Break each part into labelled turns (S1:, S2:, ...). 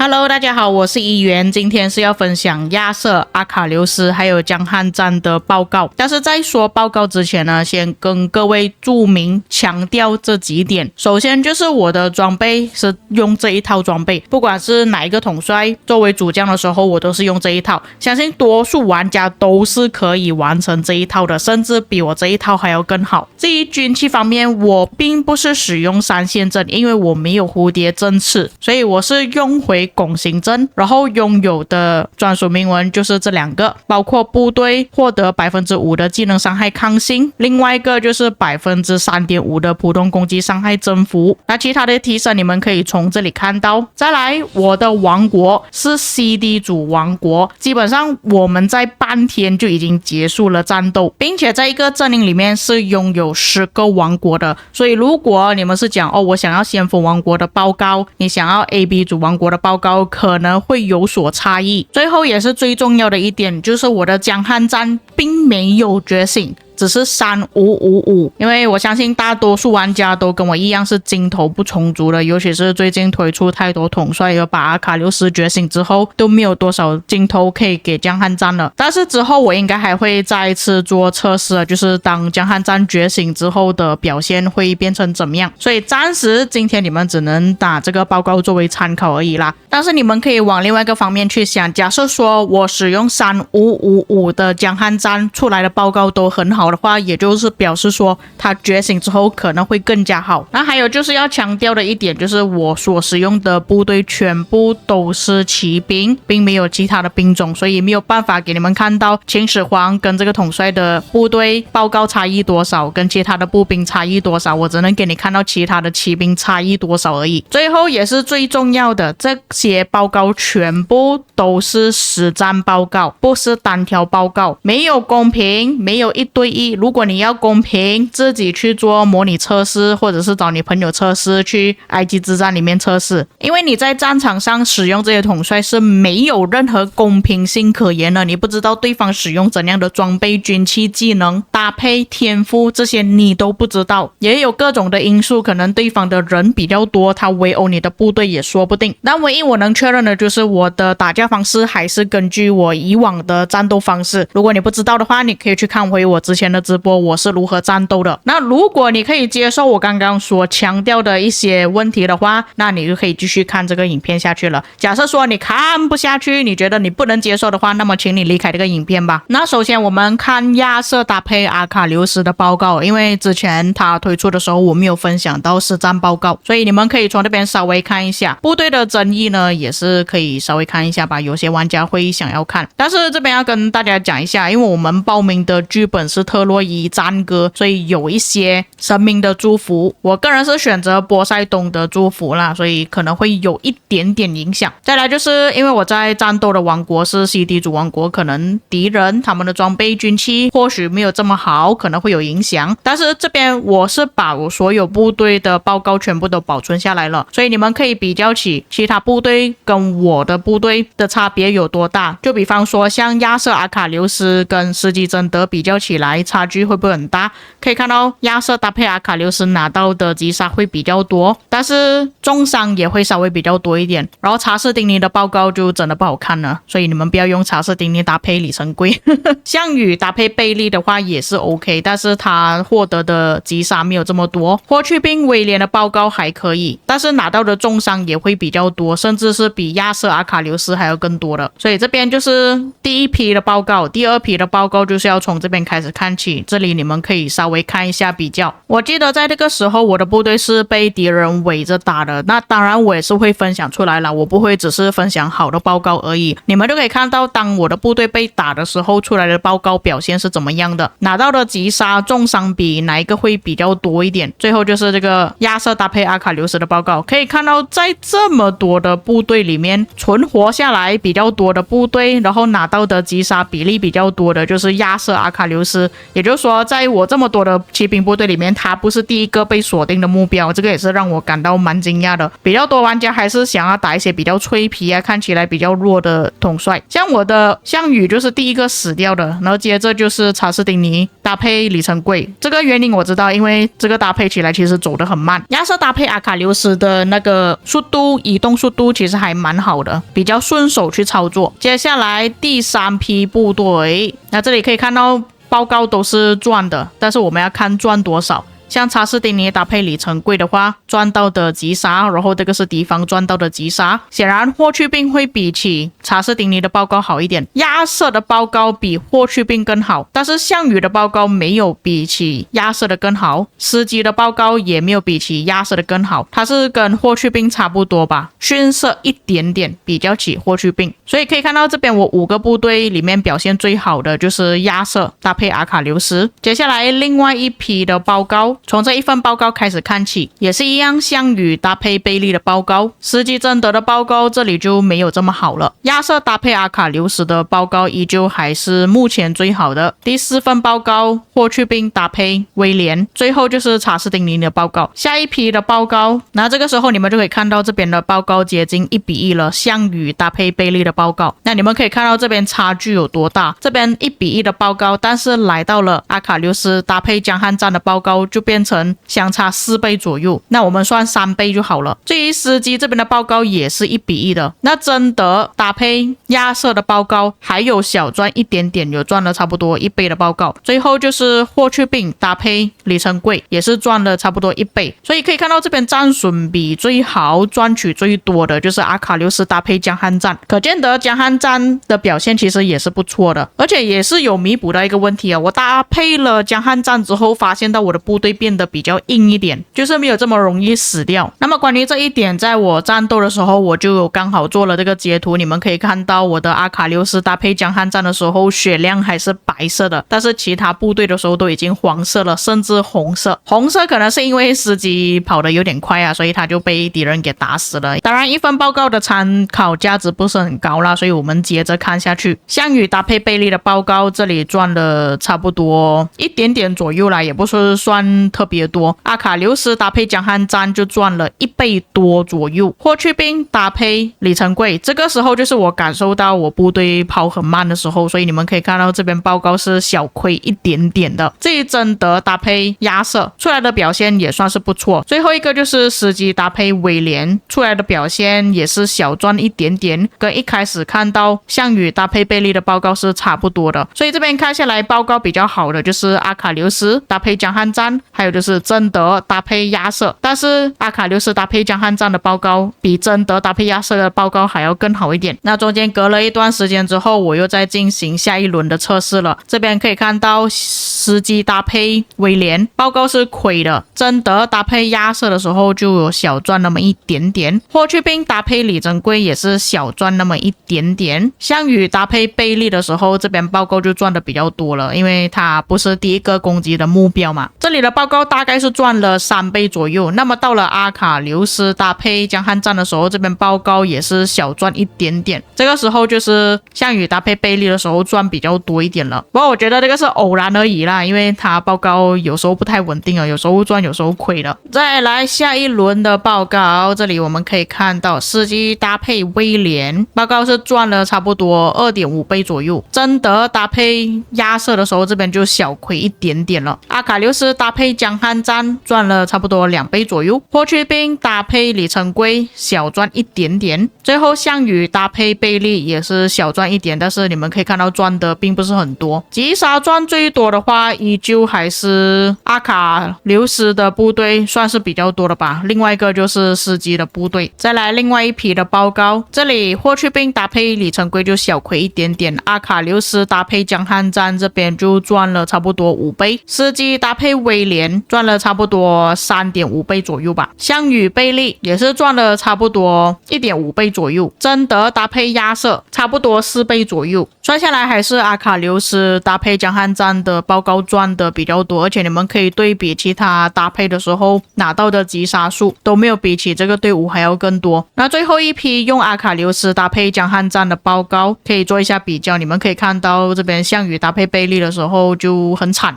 S1: Hello， 大家好，我是议员，今天是要分享亚瑟、阿卡琉斯还有江汉站的报告。但是在说报告之前呢，先跟各位注明强调这几点。首先就是我的装备是用这一套装备，不管是哪一个统帅作为主将的时候，我都是用这一套。相信多数玩家都是可以完成这一套的，甚至比我这一套还要更好。至于军器方面，我并不是使用三线阵，因为我没有蝴蝶针刺，所以我是用回拱形阵，然后拥有的专属铭文就是这两个，包括部队获得 5% 的技能伤害抗性，另外一个就是 3.5% 的普通攻击伤害增幅。那其他的提升你们可以从这里看到。再来，我的王国是 CD 主王国，基本上我们在半天就已经结束了战斗，并且在一个阵营里面是拥有10个王国的。所以如果你们是讲我想要先锋王国的报告，你想要 AB 主王国的报告，可能会有所差异。最后也是最重要的一点，就是我的江汉站并没有觉醒，只是3555，因为我相信大多数玩家都跟我一样是金头不充足的，尤其是最近推出太多统帅，有把阿卡琉斯觉醒之后都没有多少金头可以给江汉站了。但是之后我应该还会再一次做测试，就是当江汉站觉醒之后的表现会变成怎么样。所以暂时今天你们只能打这个报告作为参考而已啦。但是你们可以往另外一个方面去想，假设说我使用3555的江汉站出来的报告都很好的话，也就是表示说他觉醒之后可能会更加好。那还有就是要强调的一点，就是我所使用的部队全部都是骑兵，并没有其他的兵种，所以没有办法给你们看到秦始皇跟这个统帅的部队报告差异多少，跟其他的步兵差异多少，我只能给你看到其他的骑兵差异多少而已。最后也是最重要的，这些报告全部都是实战报告，不是单挑报告，没有公平，没有1对1。如果你要公平，自己去做模拟测试，或者是找你朋友测试，去埃及之战里面测试。因为你在战场上使用这些统帅是没有任何公平性可言的，你不知道对方使用怎样的装备、军器、技能、搭配、天赋，这些你都不知道。也有各种的因素，可能对方的人比较多，他围殴你的部队也说不定。但唯一我能确认的就是我的打架方式还是根据我以往的战斗方式。如果你不知道的话，你可以去看回我之前的直播，我是如何战斗的。那如果你可以接受我刚刚所强调的一些问题的话，那你就可以继续看这个影片下去了。假设说你看不下去，你觉得你不能接受的话，那么请你离开这个影片吧。那首先我们看亚瑟搭配阿卡琉斯的报告，因为之前他推出的时候我没有分享到实战报告，所以你们可以从这边稍微看一下。部队的争议呢也是可以稍微看一下吧，有些玩家会想要看。但是这边要跟大家讲一下，因为我们报名的剧本是特洛伊战歌，所以有一些神明的祝福，我个人是选择波塞冬的祝福啦，所以可能会有一点点影响。再来就是因为我在战斗的王国是 CD 主王国，可能敌人他们的装备军器或许没有这么好，可能会有影响。但是这边我是把我所有部队的报告全部都保存下来了，所以你们可以比较起其他部队跟我的部队的差别有多大。就比方说像亚瑟、阿卡琉斯跟斯基真德比较起来，差距会不会很大？可以看到亚瑟搭配阿卡琉斯拿到的击杀会比较多，但是重伤也会稍微比较多一点。然后查士丁尼的报告就真的不好看了，所以你们不要用查士丁尼搭配里程碑。项羽搭配贝利的话也是 OK， 但是他获得的击杀没有这么多。霍去病、威廉的报告还可以，但是拿到的重伤也会比较多，甚至是比亚瑟、阿卡琉斯还要更多的。所以这边就是第一批的报告，第二批的报告就是要从这边开始看起。这里你们可以稍微看一下比较。我记得在这个时候我的部队是被敌人围着打的，那当然我也是会分享出来了，我不会只是分享好的报告而已。你们就可以看到当我的部队被打的时候出来的报告表现是怎么样的，拿到的击杀重伤比哪一个会比较多一点。最后就是这个亚瑟搭配阿卡琉斯的报告，可以看到在这么多的部队里面存活下来比较多的部队，然后拿到的击杀比例比较多的的就是亚瑟阿卡琉斯，也就是说，在我这么多的骑兵部队里面，他不是第一个被锁定的目标，这个也是让我感到蛮惊讶的。比较多玩家还是想要打一些比较脆皮啊，看起来比较弱的统帅，像我的项羽就是第一个死掉的，然后接着就是查士丁尼搭配里程柜，这个原因我知道，因为这个搭配起来其实走得很慢。亚瑟搭配阿卡琉斯的那个速度，移动速度其实还蛮好的，比较顺手去操作。接下来第3批部队，那这里可以看到报告都是赚的，但是我们要看赚多少。像查士丁尼搭配里程柜的话，赚到的击杀，然后这个是敌方赚到的击杀。显然霍去病会比起查士丁尼的报告好一点，亚瑟的报告比霍去病更好，但是项羽的报告没有比起亚瑟的更好，司机的报告也没有比起亚瑟的更好，它是跟霍去病差不多吧，逊色一点点，比较起霍去病。所以可以看到这边我5个部队里面表现最好的就是亚瑟搭配阿卡琉斯。接下来另外一批的报告，从这一份报告开始看起，也是一样，项羽搭配贝利的报告，司机贞德的报告这里就没有这么好了。亚瑟搭配阿卡琉斯的报告依旧还是目前最好的。第4份报告，霍去病搭配威廉，最后就是查士丁尼的报告。下一批的报告，那这个时候你们就可以看到这边的报告接近1:1了，项羽搭配贝利的报告。那你们可以看到这边差距有多大，这边1:1的报告，但是来到了阿卡琉斯搭配江汉战的报告就变成相差4倍左右，那我们算3倍就好了。至于司机这边的报告也是1:1的，那贞德搭配亚瑟的报告还有小赚一点点，有赚了差不多1倍的报告。最后就是霍去病搭配里程柜，也是赚了差不多1倍。所以可以看到这边战损比最好，赚取最多的就是阿卡琉斯搭配江汉战，可见得江汉战的表现其实也是不错的，而且也是有弥补到一个问题啊。我搭配了江汉战之后，发现到我的部队变得比较硬一点，就是没有这么容易死掉。那么关于这一点，在我战斗的时候，我就有刚好做了这个截图，你们可以看到我的阿卡琉斯搭配江汉战的时候，血量还是白色的，但是其他部队的时候都已经黄色了，甚至红色。红色可能是因为司机跑得有点快啊，所以他就被敌人给打死了。当然，一份报告的参考价值不是很高啦，所以我们接着看下去。项羽搭配贝利的报告，这里赚了差不多一点点左右啦，也不是算特别多。阿卡琉斯搭配江汉战就赚了1倍多左右。霍去病搭配里程柜，这个时候就是我感受到我部队跑很慢的时候，所以你们可以看到这边报告是小亏一点点的。至于贞德搭配亚瑟出来的表现也算是不错。最后一个就是司机搭配威廉出来的表现也是小赚一点点，跟一开始看到项羽搭配贝利的报告是差不多的。所以这边看下来报告比较好的就是阿卡琉斯搭配江汉战，还有就是贞德搭配亚瑟，但是阿卡琉斯搭配江汉战的报告比贞德搭配亚瑟的报告还要更好一点。那中间隔了一段时间之后，我又在进行下一轮的测试了。这边可以看到司机搭配威廉报告是亏的，贞德搭配亚瑟的时候就有小赚那么一点点，霍去病搭配李珍贵也是小赚那么一点点。项羽搭配贝利的时候，这边报告就赚的比较多了，因为他不是第一个攻击的目标嘛。这里的报告大概是赚了3倍左右。那么到了阿卡琉斯搭配江汉战的时候，这边报告也是小赚一点点。这个时候就是项羽搭配贝利的时候赚比较多一点了。不过我觉得这个是偶然而已啦，因为他报告有时候不太稳定啊，有时候赚有时候亏了。再来下一轮的报告，这里我们可以看到司机搭配威廉报告是赚了差不多 2.5 倍左右。贞德搭配亚瑟的时候，这边就小亏一点点了。阿卡琉斯搭配江汉战赚了差不多2倍左右。霍去病搭配李成规小赚一点点。最后项羽搭配贝利也是小赚一点，但是你们可以看到赚的并不是很多。击杀赚最多的话，依旧还是阿卡琉斯的部队算是比较多的吧。另外一个就是司机的部队。再来另外一批的报告，这里霍去病搭配李成规就小亏一点点，阿卡琉斯搭配江汉战这边就赚了差不多5倍，司机搭配威廉赚了差不多 3.5 倍左右吧。项羽贝利也是赚了差不多 1.5 倍左右。贞德搭配亚瑟差不多4倍左右。算下来还是阿卡琉斯搭配江汉战的报告赚的比较多，而且你们可以对比其他搭配的时候拿到的击杀数都没有比起这个队伍还要更多。那最后一批用阿卡琉斯搭配江汉站的报告可以做一下比较，你们可以看到这边项羽搭配贝利的时候就很惨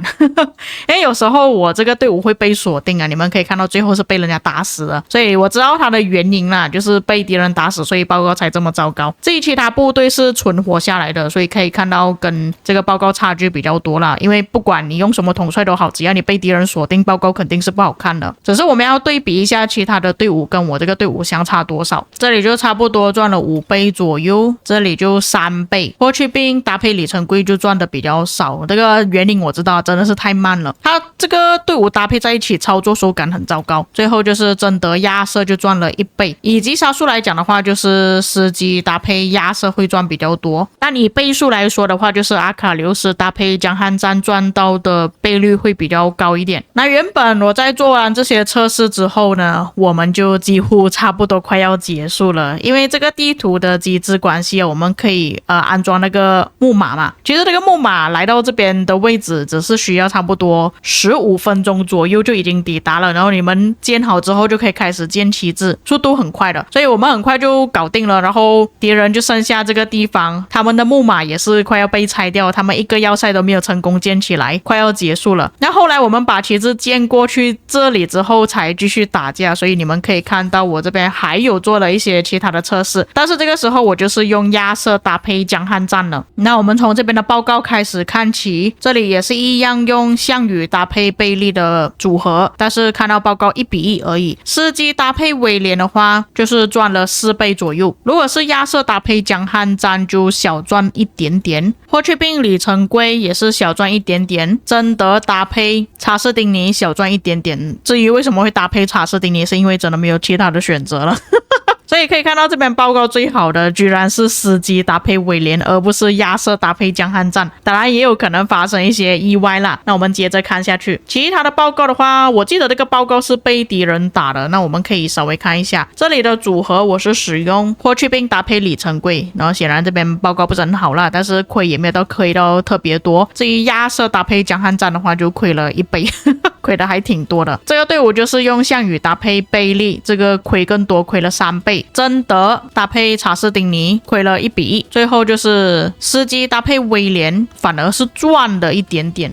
S1: 因为有时候我这个队伍会被锁定啊，你们可以看到最后是被人家打死了，所以我知道它的原因啦，就是被敌人打死，所以报告才这么糟糕。至于其他部队是存活下来的，所以可以看到跟这个报告差距比较多啦，因为不管你用什么统帅都好，只要你被敌人锁定，报告肯定是不好看的。只是我们要对比一下其他的队伍跟我这个队伍相差多少，这里就差不多赚了5倍左右，这里就3倍。霍去病搭配李成桂就赚的比较少，这个原因我知道，真的是太慢了，他这个队伍搭配在一起操作手感很糟糕。最后就是贞德亚瑟就赚了1倍，以及杀数来讲的话，就是司机搭配亚瑟会赚比较多，但以倍数来说的话，就是阿卡琉斯搭配江汉站赚到的倍率会比较高一点。那原本我在做完这些测试之后呢，我们就几乎差不多快要结束了，因为这个地图的机制关系，我们可以安装那个木马嘛。其实这个木马来到这边的位置只是需要差不多15分钟左右就已经抵达了，然后你们建好之后就可以开始建旗帜，速度很快的，所以我们很快就搞定了。然后敌人就剩下这个地方，他们的木马也是快要被拆掉，他们一个要塞都没有成功建起来，快要结束了。那后来我们把旗帜建过去这里之后才继续打架，所以你们可以看到我这边还有做了一些其他的测试，但是这个时候我就是用亚瑟搭配江汉站了。那我们从这边的报告开始看起，这里也是一样用项羽搭配贝利的组合，但是看到报告1:1而已。司机搭配威廉的话就是赚了4倍左右，如果是亚瑟搭配江汉站就小赚一点点。霍去病李成桂也是小赚一点点，贞德搭配查士丁尼小赚一点点。至于为什么会搭配查士丁尼，是因为真的没有其他的选择了所以可以看到这边报告最好的居然是司机搭配威廉，而不是亚瑟搭配江汉站。当然也有可能发生一些意外啦。那我们接着看下去，其他的报告的话，我记得这个报告是被敌人打的，那我们可以稍微看一下这里的组合。我是使用霍去病搭配李成桂，然后显然这边报告不是很好啦，但是亏也没有到亏到特别多。至于亚瑟搭配江汉站的话就亏了1倍亏的还挺多的。这个队伍就是用项羽搭配贝利，这个亏更多，亏了3倍。贞德搭配查士丁尼亏了1:1，最后就是司机搭配威廉反而是赚了一点点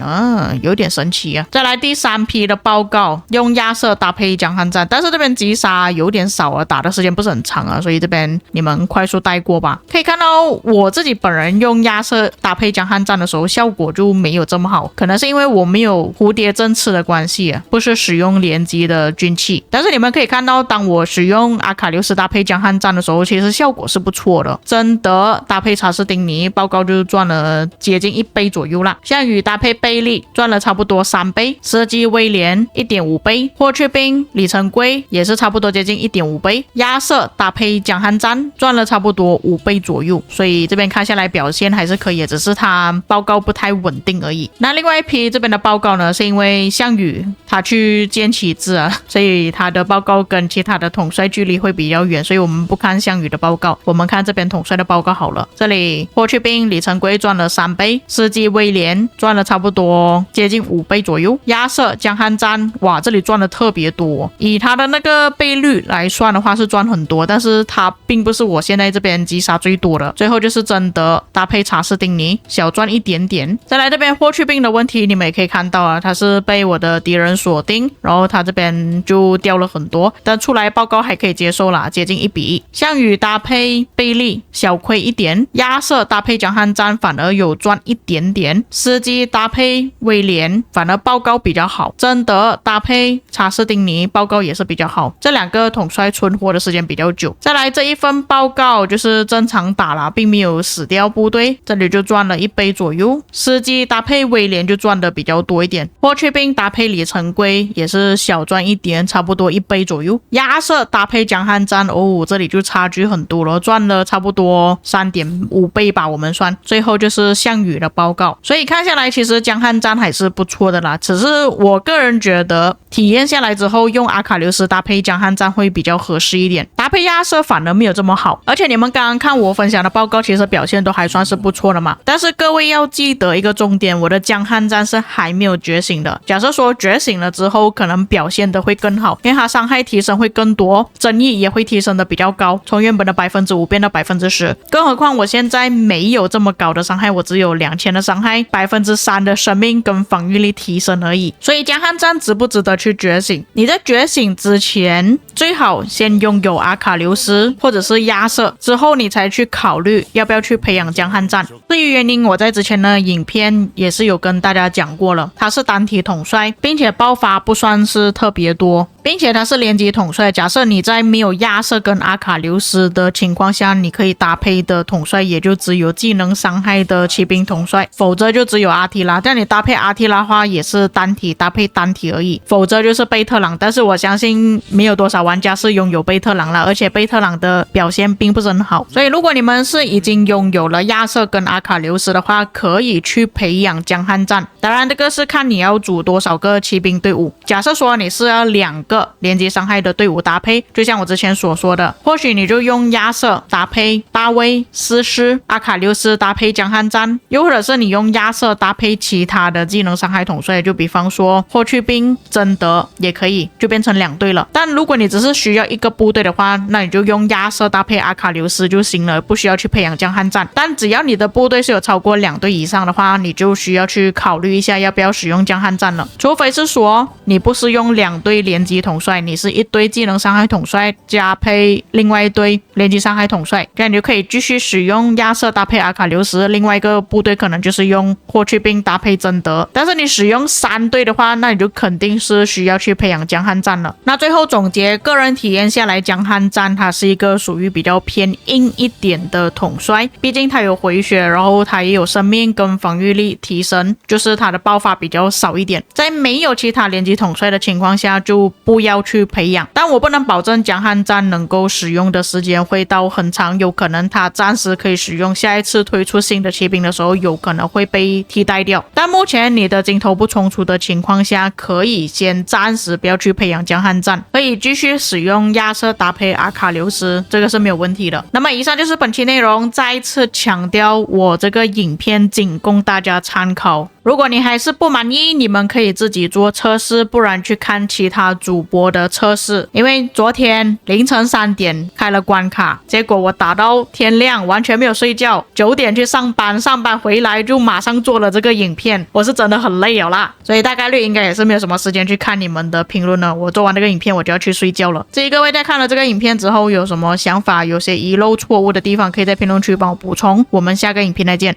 S1: 有点神奇啊。再来第3批的报告，用亚瑟搭配江汉站，但是这边击杀有点少啊，打的时间不是很长啊，所以这边你们快速带过吧。可以看到我自己本人用亚瑟搭配江汉站的时候效果就没有这么好，可能是因为我没有蝴蝶针刺的关系啊，不是使用连击的军器。但是你们可以看到，当我使用阿卡琉斯搭配江汉站的时候，其实效果是不错的。贞德搭配查士丁尼报告就赚了接近1倍左右啦。项羽搭配贝利赚了差不多3倍，司机威廉1.5倍，霍去病李成桂也是差不多接近1.5倍，亚瑟搭配江汉站赚了差不多5倍左右。所以这边看下来表现还是可以的，只是它报告不太稳定而已。那另外一批这边的报告呢，是因为项羽他去建旗帜啊，所以他的报告跟其他的统帅距离会比较远，所以我们不看项羽的报告，我们看这边统帅的报告好了。这里霍去病李成桂赚了3倍，司机威廉赚了差不多接近5倍左右，亚瑟江汉站哇这里赚的特别多，以他的那个倍率来算的话是赚很多，但是他并不是我现在这边击杀最多的。最后就是贞德搭配查士丁尼小赚一点点。再来这边霍去病的问题你们也可以看到啊，他是被我的敌人锁定，然后他这边就掉了很多，但出来报告还可以接受啦，接近1:1。项羽搭配贝利小亏一点，亚瑟搭配江汉站反而有赚一点点，司机搭配威廉反而报告比较好，贞德搭配查士丁尼报告也是比较好，这2个统帅存活的时间比较久。再来这一份报告就是正常打啦，并没有死掉部队，这里就赚了1倍左右，司机搭配威廉就赚的比较多一点，霍去病搭配李成桂也是小赚一点，差不多1倍左右。亚瑟搭配江汉站这里就差距很多了，赚了差不多3.5倍吧，我们算。最后就是项羽的报告，所以看下来其实江汉站还是不错的啦，只是我个人觉得体验下来之后用阿卡琉斯搭配江汉站会比较合适一点。搭搭配亚瑟反而没有这么好。而且你们刚刚看我分享的报告，其实表现都还算是不错的嘛。但是各位要记得一个重点，我的江汉战是还没有觉醒的。假设说觉醒了之后，可能表现的会更好，因为它伤害提升会更多，争议也会提升的比较高，从原本的5%变到10%。更何况我现在没有这么高的伤害，我只有2000的伤害，3%的生命跟防御力提升而已。所以江汉战值不值得去觉醒？你在觉醒之前，最好先拥有阿卡琉斯或者是亚瑟，之后你才去考虑要不要去培养江汉战。至于原因，我在之前的影片也是有跟大家讲过了，他是单体统帅，并且爆发不算是特别多，并且他是连级统帅。假设你在没有亚瑟跟阿卡琉斯的情况下，你可以搭配的统帅也就只有技能伤害的骑兵统帅，否则就只有阿提拉。但你搭配阿提拉的话，也是单体搭配单体而已，否则就是贝特朗。但是我相信没有多少玩家是拥有贝特朗了，而且贝特朗的表现并不是很好。所以如果你们是已经拥有了亚瑟跟阿卡琉斯的话，可以去培养江汉战。当然这个是看你要组多少个骑兵队伍。假设说你是要2个连级伤害的队伍搭配，就像我之前所说的，或许你就用亚瑟搭配大卫、斯师、阿卡琉斯搭配江汉战，又或者是你用亚瑟搭配其他的技能伤害统帅，就比方说霍去病、贞德也可以，就变成2队了。但如果你只是需要一个部队的话，那你就用亚瑟搭配阿卡琉斯就行了，不需要去培养江汉战。但只要你的部队是有超过2队以上的话，你就需要去考虑一下要不要使用江汉战了。除非是说你不是用2队连级统帅，你是1队技能伤害统帅加配另外1队连级伤害统帅，这样你就可以继续使用亚瑟搭配阿卡琉斯，另外一个部队可能就是用霍去病搭配贞德。但是你使用3队的话，那你就肯定是需要去培养江汉战了。那最后总结，个人体验下来，江汉战它是一个属于比较偏硬一点的统帅，毕竟它有回血，然后它也有生命跟防御力提升，就是它的爆发比较少一点。在没有其他连级统帅的情况下，就不要去培养。但我不能保证江汉战能够使用的时间会到很长，有可能它暂时可以使用，下一次推出新的骑兵的时候有可能会被替代掉。但目前你的镜头不冲突的情况下，可以先暂时不要去培养江汉战，可以继续使用亚瑟搭配阿卡琉斯，这个是没有问题的。那么以上就是本期内容，再一次强调，我这个影片仅供大家参考。如果你还是不满意，你们可以自己做测试，不然去看其他主播的测试。因为昨天凌晨3点开了关卡，结果我打到天亮，完全没有睡觉，9点去上班，上班回来就马上做了这个影片，我是真的很累了啦，所以大概率应该也是没有什么时间去看你们的评论了。我做完这个影片我就要去睡觉了。至于各位在看了这个影片之后有什么想法，有些遗漏错误的地方，可以在评论区帮我补充。我们下个影片再见。